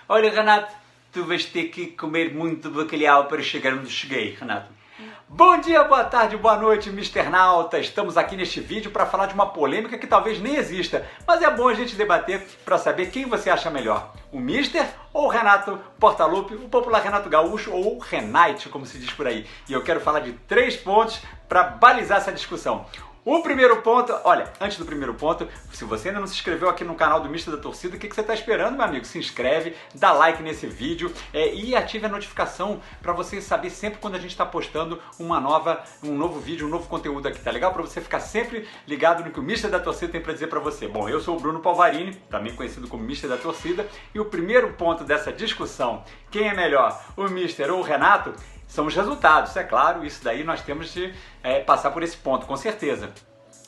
Olha, Renato, tu vais ter que comer muito bacalhau para chegar onde cheguei, Renato. Bom dia, boa tarde, boa noite, Mister Nauta. Estamos aqui neste vídeo para falar de uma polêmica que talvez nem exista, mas é bom a gente debater para saber quem você acha melhor, o Mister ou o Renato Portaluppi, o popular Renato Gaúcho ou o Renate, como se diz por aí. E eu quero falar de 3 pontos para balizar essa discussão. O primeiro ponto, olha, antes do primeiro ponto, se você ainda não se inscreveu aqui no canal do Mister da Torcida, o que você está esperando, meu amigo? Se inscreve, dá like nesse vídeo e ative a notificação para você saber sempre quando a gente está postando um novo vídeo, um novo conteúdo aqui, tá legal? Para você ficar sempre ligado no que o Mister da Torcida tem para dizer para você. Bom, eu sou o Bruno Palvarini, também conhecido como Mister da Torcida, e o primeiro ponto dessa discussão, quem é melhor, o Mister ou o Renato, são os resultados, é claro, isso daí nós temos de passar por esse ponto, com certeza.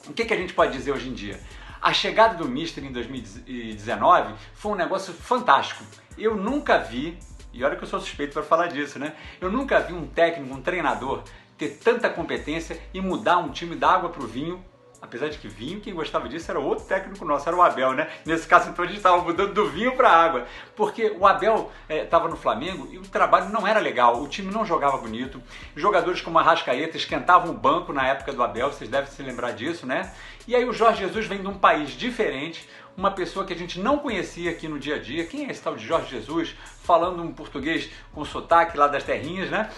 O que a gente pode dizer hoje em dia? A chegada do Mister em 2019 foi um negócio fantástico. Eu nunca vi, e olha que eu sou suspeito para falar disso, né? Eu nunca vi um técnico, um treinador ter tanta competência e mudar um time da água para o vinho. Apesar de que vinho, quem gostava disso era outro técnico nosso, era o Abel, né? Nesse caso, então, a gente estava mudando do vinho para a água. Porque o Abel estava no Flamengo e o trabalho não era legal, o time não jogava bonito. Jogadores como a Arrascaeta esquentavam o banco na época do Abel, vocês devem se lembrar disso, né? E aí o Jorge Jesus vem de um país diferente, uma pessoa que a gente não conhecia aqui no dia a dia. Quem é esse tal de Jorge Jesus? Falando um português com sotaque lá das terrinhas, né?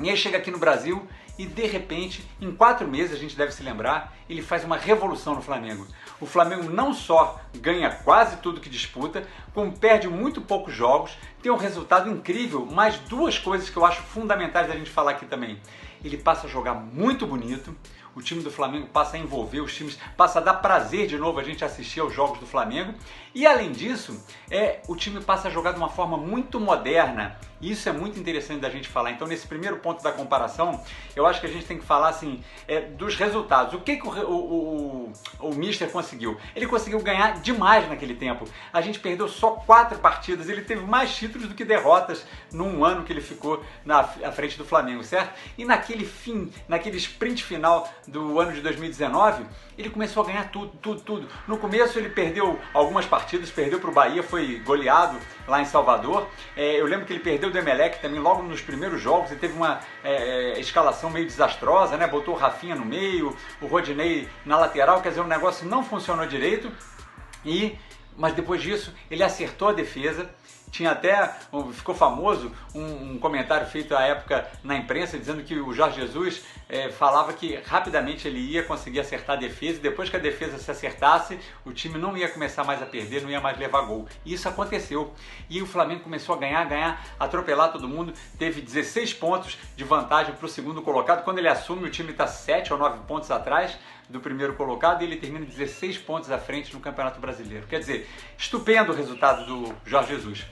E aí chega aqui no Brasil e de repente, em 4 meses, a gente deve se lembrar, ele faz uma revolução no Flamengo. O Flamengo não só ganha quase tudo que disputa, como perde muito poucos jogos, tem um resultado incrível, mas 2 coisas que eu acho fundamentais da gente falar aqui também. Ele passa a jogar muito bonito, o time do Flamengo passa a envolver os times, passa a dar prazer de novo a gente assistir aos jogos do Flamengo. E além disso, o time passa a jogar de uma forma muito moderna. E isso é muito interessante da gente falar. Então, nesse primeiro ponto da comparação, eu acho que a gente tem que falar assim, dos resultados. O que o Mister conseguiu? Ele conseguiu ganhar demais naquele tempo. A gente perdeu só 4 partidas. Ele teve mais títulos do que derrotas num ano que ele ficou à frente do Flamengo, certo? E naquele sprint final do ano de 2019, ele começou a ganhar tudo. No começo ele perdeu algumas partidas, perdeu para o Bahia, foi goleado lá em Salvador. Eu lembro que ele perdeu do Emelec também logo nos primeiros jogos, ele teve uma escalação meio desastrosa, né? Botou o Rafinha no meio, o Rodinei na lateral, quer dizer, o negócio não funcionou direito. Mas depois disso ele acertou a defesa. Tinha até, ficou famoso, um comentário feito à época na imprensa dizendo que o Jorge Jesus falava que rapidamente ele ia conseguir acertar a defesa e depois que a defesa se acertasse, o time não ia começar mais a perder, não ia mais levar gol. E isso aconteceu. E o Flamengo começou a ganhar, atropelar todo mundo, teve 16 pontos de vantagem para o segundo colocado. Quando ele assume, o time está 7 ou 9 pontos atrás do primeiro colocado e ele termina 16 pontos à frente no Campeonato Brasileiro. Quer dizer, estupendo o resultado do Jorge Jesus.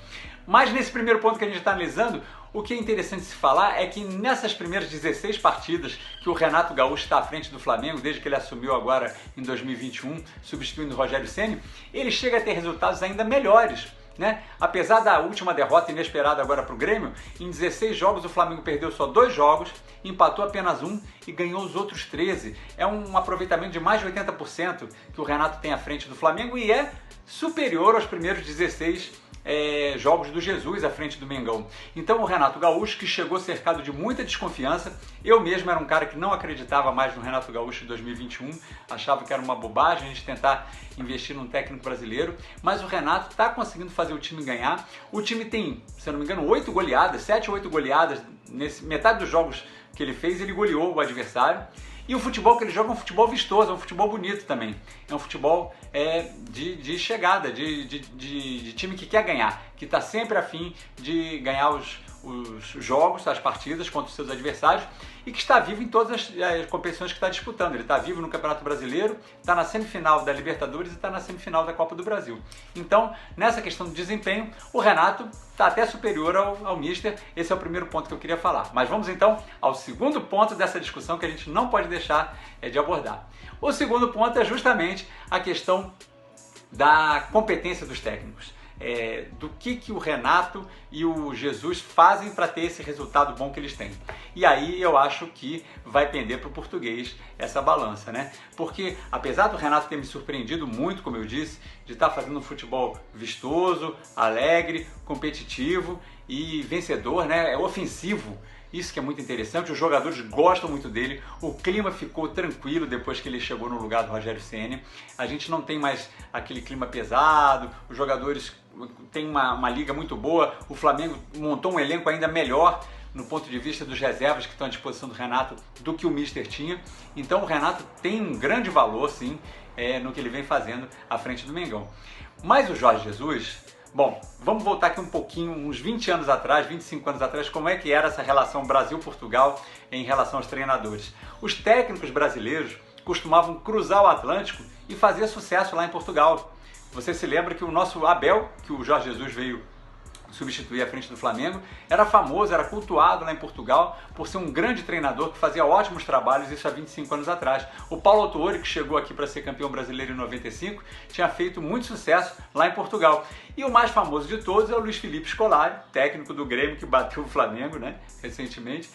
Mas nesse primeiro ponto que a gente está analisando, o que é interessante se falar é que nessas primeiras 16 partidas que o Renato Gaúcho está à frente do Flamengo, desde que ele assumiu agora em 2021, substituindo o Rogério Ceni, ele chega a ter resultados ainda melhores. Né? Apesar da última derrota inesperada agora para o Grêmio, em 16 jogos o Flamengo perdeu só 2 jogos, empatou apenas 1 e ganhou os outros 13. É um aproveitamento de mais de 80% que o Renato tem à frente do Flamengo e é superior aos primeiros 16 jogos do Jesus à frente do Mengão. Então o Renato Gaúcho, que chegou cercado de muita desconfiança, eu mesmo era um cara que não acreditava mais no Renato Gaúcho de 2021, achava que era uma bobagem a gente tentar investir num técnico brasileiro, mas o Renato está conseguindo fazer o time ganhar. O time tem, se eu não me engano, 8 goleadas, 7 ou 8 goleadas, metade dos jogos que ele fez, ele goleou o adversário. E o futebol que ele joga é um futebol vistoso, é um futebol bonito também. É um futebol de chegada, de time que quer ganhar, que está sempre a fim de ganhar os jogos, as partidas contra os seus adversários e que está vivo em todas as competições que está disputando. Ele está vivo no Campeonato Brasileiro, está na semifinal da Libertadores e está na semifinal da Copa do Brasil. Então, nessa questão do desempenho, o Renato está até superior ao Mister. Esse é o primeiro ponto que eu queria falar. Mas vamos então ao segundo ponto dessa discussão que a gente não pode deixar de abordar. O segundo ponto é justamente a questão da competência dos técnicos. Do que o Renato e o Jesus fazem para ter esse resultado bom que eles têm. E aí eu acho que vai pender para o português essa balança, né? Porque apesar do Renato ter me surpreendido muito, como eu disse, de estar fazendo um futebol vistoso, alegre, competitivo e vencedor, né? É ofensivo. Isso que é muito interessante, os jogadores gostam muito dele, o clima ficou tranquilo depois que ele chegou no lugar do Rogério Ceni. A gente não tem mais aquele clima pesado, os jogadores têm uma liga muito boa, o Flamengo montou um elenco ainda melhor no ponto de vista dos reservas que estão à disposição do Renato do que o Mister tinha. Então o Renato tem um grande valor, sim, no que ele vem fazendo à frente do Mengão. Mas o Jorge Jesus... Bom, vamos voltar aqui um pouquinho, uns 20 anos atrás, 25 anos atrás, como é que era essa relação Brasil-Portugal em relação aos treinadores. Os técnicos brasileiros costumavam cruzar o Atlântico e fazer sucesso lá em Portugal. Você se lembra que o nosso Abel, que o Jorge Jesus veio substituir à frente do Flamengo, era famoso, era cultuado lá em Portugal por ser um grande treinador que fazia ótimos trabalhos, isso há 25 anos atrás. O Paulo Autuori, que chegou aqui para ser campeão brasileiro em 95, tinha feito muito sucesso lá em Portugal. E o mais famoso de todos é o Luiz Felipe Scolari, técnico do Grêmio, que bateu o Flamengo, né, recentemente.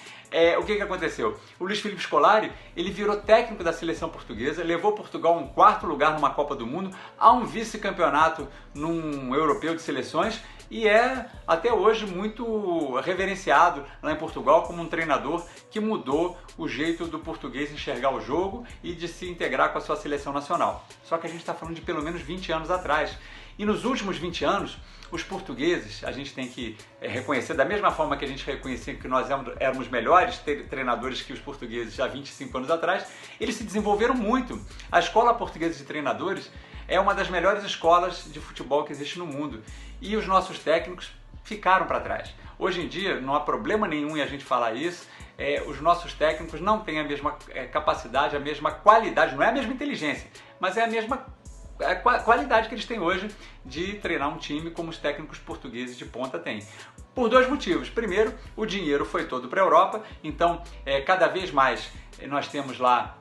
O que aconteceu? O Luiz Felipe Scolari, ele virou técnico da seleção portuguesa, levou Portugal a um 4º lugar numa Copa do Mundo, a um vice-campeonato num europeu de seleções, e é até hoje muito reverenciado lá em Portugal como um treinador que mudou o jeito do português enxergar o jogo e de se integrar com a sua seleção nacional. Só que a gente está falando de pelo menos 20 anos atrás. E nos últimos 20 anos, os portugueses, a gente tem que reconhecer, da mesma forma que a gente reconhecia que nós éramos melhores treinadores que os portugueses há 25 anos atrás, eles se desenvolveram muito. A Escola Portuguesa de Treinadores é uma das melhores escolas de futebol que existe no mundo. E os nossos técnicos ficaram para trás. Hoje em dia, não há problema nenhum em a gente falar isso, os nossos técnicos não têm a mesma capacidade, a mesma qualidade, não é a mesma inteligência, mas é a mesma qualidade que eles têm hoje de treinar um time como os técnicos portugueses de ponta têm. Por 2 motivos. Primeiro, o dinheiro foi todo para a Europa, então cada vez mais nós temos lá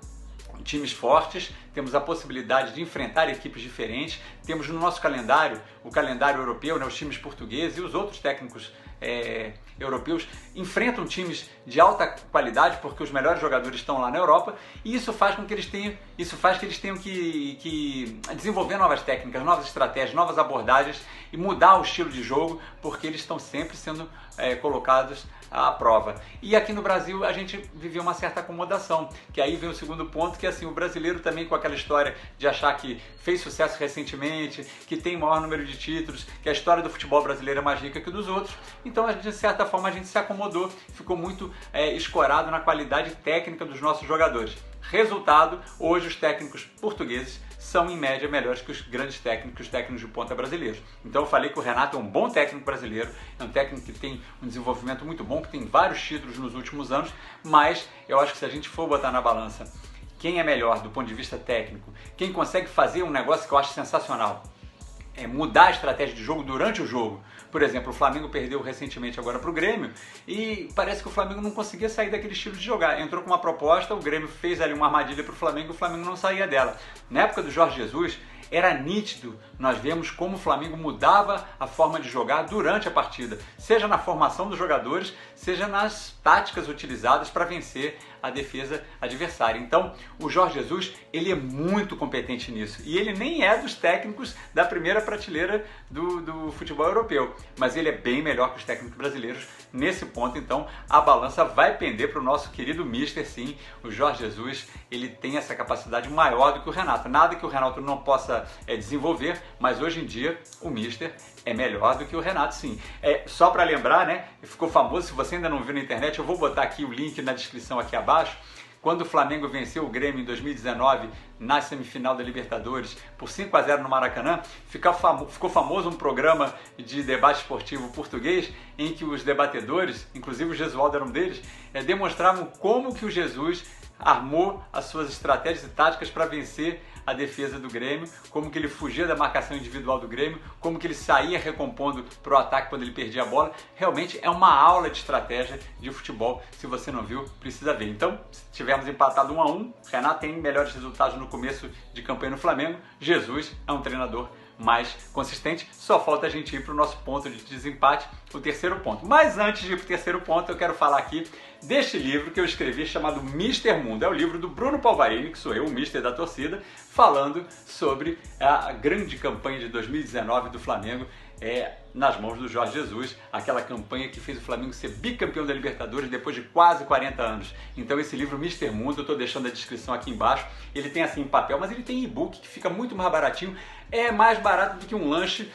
times fortes, temos a possibilidade de enfrentar equipes diferentes, temos no nosso calendário, o calendário europeu, né, os times portugueses e os outros técnicos europeus enfrentam times de alta qualidade porque os melhores jogadores estão lá na Europa, e isso faz com que eles tenham que desenvolver novas técnicas, novas estratégias, novas abordagens e mudar o estilo de jogo, porque eles estão sempre sendo colocados à prova. E aqui no Brasil a gente viveu uma certa acomodação, que aí vem o segundo ponto, que é assim, o brasileiro também com aquela história de achar que fez sucesso recentemente, que tem maior número de títulos, que a história do futebol brasileiro é mais rica que dos outros, então de certa forma a gente se acomodou, ficou muito escorado na qualidade técnica dos nossos jogadores. Resultado, hoje os técnicos portugueses são em média melhores que os grandes técnicos, os técnicos de ponta brasileiros. Então eu falei que o Renato é um bom técnico brasileiro, é um técnico que tem um desenvolvimento muito bom, que tem vários títulos nos últimos anos, mas eu acho que se a gente for botar na balança quem é melhor do ponto de vista técnico, quem consegue fazer um negócio que eu acho sensacional, mudar a estratégia de jogo durante o jogo. Por exemplo, o Flamengo perdeu recentemente agora para o Grêmio e parece que o Flamengo não conseguia sair daquele estilo de jogar. Entrou com uma proposta, o Grêmio fez ali uma armadilha para o Flamengo e o Flamengo não saía dela. Na época do Jorge Jesus, era nítido, nós vemos como o Flamengo mudava a forma de jogar durante a partida, seja na formação dos jogadores, seja nas táticas utilizadas para vencer a defesa adversária. Então, o Jorge Jesus, ele é muito competente nisso, e ele nem é dos técnicos da primeira prateleira do futebol europeu, mas ele é bem melhor que os técnicos brasileiros nesse ponto. Então, a balança vai pender para o nosso querido Mister, sim. O Jorge Jesus, ele tem essa capacidade maior do que o Renato, nada que o Renato não possa desenvolver, mas hoje em dia o Mister é melhor do que o Renato, sim. Só para lembrar, né, ficou famoso, se você ainda não viu na internet, eu vou botar aqui o link na descrição aqui abaixo. Quando o Flamengo venceu o Grêmio em 2019 na semifinal da Libertadores por 5-0 no Maracanã, ficou famoso um programa de debate esportivo português em que os debatedores, inclusive o Gesualdo era um deles, demonstravam como que o Jesus armou as suas estratégias e táticas para vencer a defesa do Grêmio, como que ele fugia da marcação individual do Grêmio, como que ele saía recompondo para o ataque quando ele perdia a bola. Realmente é uma aula de estratégia de futebol. Se você não viu, precisa ver. Então, se tivermos empatado 1-1, Renato tem melhores resultados no começo de campanha no Flamengo, Jesus é um treinador mais consistente, só falta a gente ir para o nosso ponto de desempate, o terceiro ponto. Mas antes de ir para o terceiro ponto, eu quero falar aqui deste livro que eu escrevi chamado Mister Mundo. É o livro do Bruno Palvarini, que sou eu, o Mister da torcida, falando sobre a grande campanha de 2019 do Flamengo. nas mãos do Jorge Jesus, aquela campanha que fez o Flamengo ser bicampeão da Libertadores depois de quase 40 anos. Então esse livro Mister Mundo, eu estou deixando a descrição aqui embaixo, ele tem assim em papel, mas ele tem e-book que fica muito mais baratinho, é mais barato do que um lanche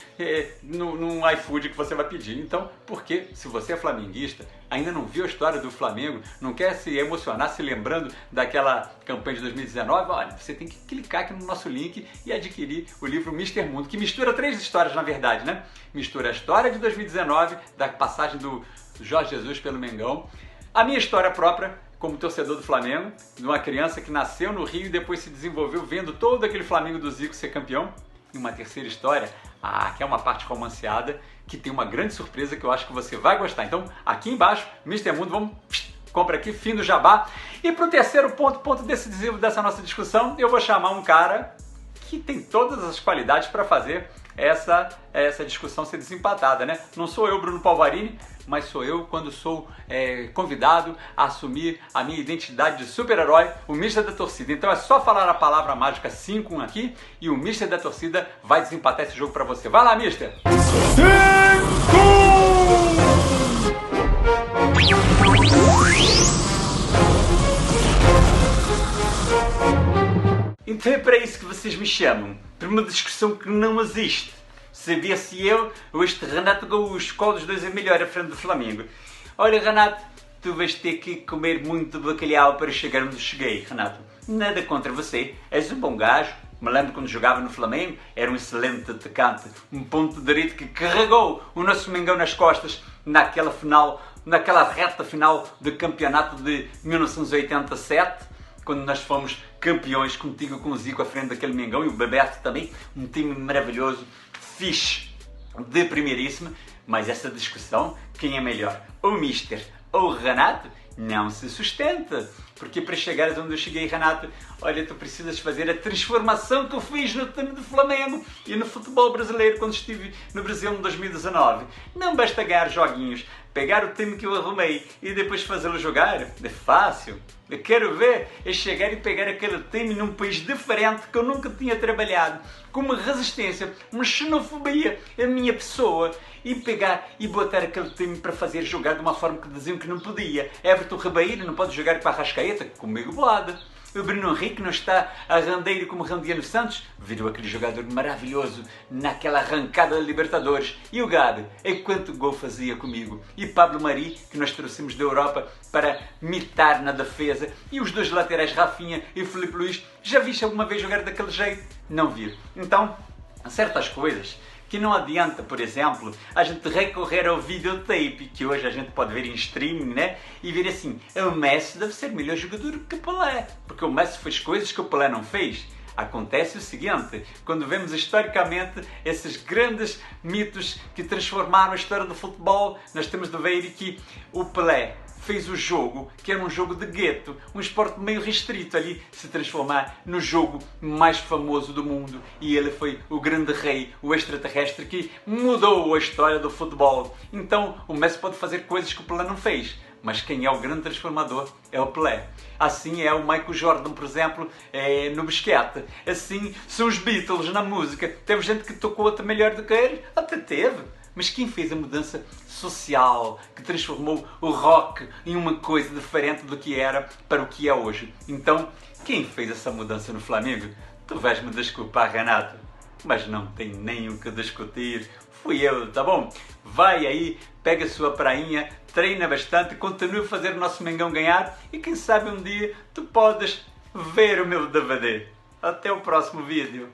no iFood que você vai pedir. Então, porque se você é flamenguista, ainda não viu a história do Flamengo, não quer se emocionar se lembrando daquela campanha de 2019, olha, você tem que clicar aqui no nosso link e adquirir o livro Mister Mundo, que mistura 3 histórias na verdade, né? Mistura a história de 2019, da passagem do Jorge Jesus pelo Mengão, a minha história própria como torcedor do Flamengo, de uma criança que nasceu no Rio e depois se desenvolveu vendo todo aquele Flamengo do Zico ser campeão, e uma terceira história, que é uma parte romanceada, que tem uma grande surpresa que eu acho que você vai gostar. Então, aqui embaixo, Mister Mundo, vamos, compra aqui, fim do jabá. E para o terceiro ponto decisivo dessa nossa discussão, eu vou chamar um cara que tem todas as qualidades para fazer essa discussão ser desempatada, né? Não sou eu, Bruno Palvarini, mas sou eu quando sou convidado a assumir a minha identidade de super-herói, o Mister da Torcida. Então é só falar a palavra mágica 5-1 aqui e o Mister da Torcida vai desempatar esse jogo para você. Vai lá, Mister! 5! Então é para isso que vocês me chamam, para uma discussão que não existe. Saber se eu ou este Renato Gaúcho, qual dos dois é melhor à frente do Flamengo. Olha, Renato, tu vais ter que comer muito bacalhau para chegar onde cheguei, Renato. Nada contra você, és um bom gajo. Me lembro quando jogava no Flamengo, era um excelente atacante, um ponto direito que carregou o nosso Mengão nas costas naquela reta final do campeonato de 1987, quando nós fomos campeões contigo, com o Zico à frente daquele Mengão e o Bebeto também, um time maravilhoso, fixe, de primeiríssima, mas essa discussão, quem é melhor, o Mister ou o Renato, não se sustenta, porque para chegares onde eu cheguei, Renato, olha, tu precisas fazer a transformação que eu fiz no time do Flamengo e no futebol brasileiro quando estive no Brasil em 2019. Não basta ganhar joguinhos, pegar o time que eu arrumei e depois fazê-lo jogar, é fácil. Eu quero ver é chegar e pegar aquele time num país diferente que eu nunca tinha trabalhado, com uma resistência, uma xenofobia à minha pessoa, e pegar e botar aquele time para fazer jogar de uma forma que diziam que não podia. Everton Ribeiro não pode jogar com a Arrascaeta, comigo bolada. O Bruno Henrique não está a randeiro como randia no Santos, virou aquele jogador maravilhoso naquela arrancada da Libertadores. E o Gabi, enquanto gol fazia comigo. E Pablo Mari, que nós trouxemos da Europa para mitar na defesa. E os dois laterais, Rafinha e Filipe Luís, já viste alguma vez jogar daquele jeito? Não vi. Então, certas coisas que não adianta, por exemplo, a gente recorrer ao videotape, que hoje a gente pode ver em streaming, né? E ver assim, o Messi deve ser melhor jogador que o Pelé, porque o Messi fez coisas que o Pelé não fez. Acontece o seguinte, quando vemos historicamente esses grandes mitos que transformaram a história do futebol, nós temos de ver que o Pelé fez o jogo, que era um jogo de gueto, um esporte meio restrito ali, se transformar no jogo mais famoso do mundo. E ele foi o grande rei, o extraterrestre que mudou a história do futebol. Então o Messi pode fazer coisas que o Pelé não fez, mas quem é o grande transformador é o Pelé. Assim é o Michael Jordan, por exemplo, no basquete. Assim são os Beatles na música. Teve gente que tocou até melhor do que eles, até teve. Mas quem fez a mudança social, que transformou o rock em uma coisa diferente do que era para o que é hoje? Então, quem fez essa mudança no Flamengo? Tu vais-me desculpar, Renato, mas não tem nem o que discutir. Fui eu, tá bom? Vai aí, pega a sua prainha, treina bastante, continua a fazer o nosso Mengão ganhar e quem sabe um dia tu podes ver o meu DVD. Até o próximo vídeo.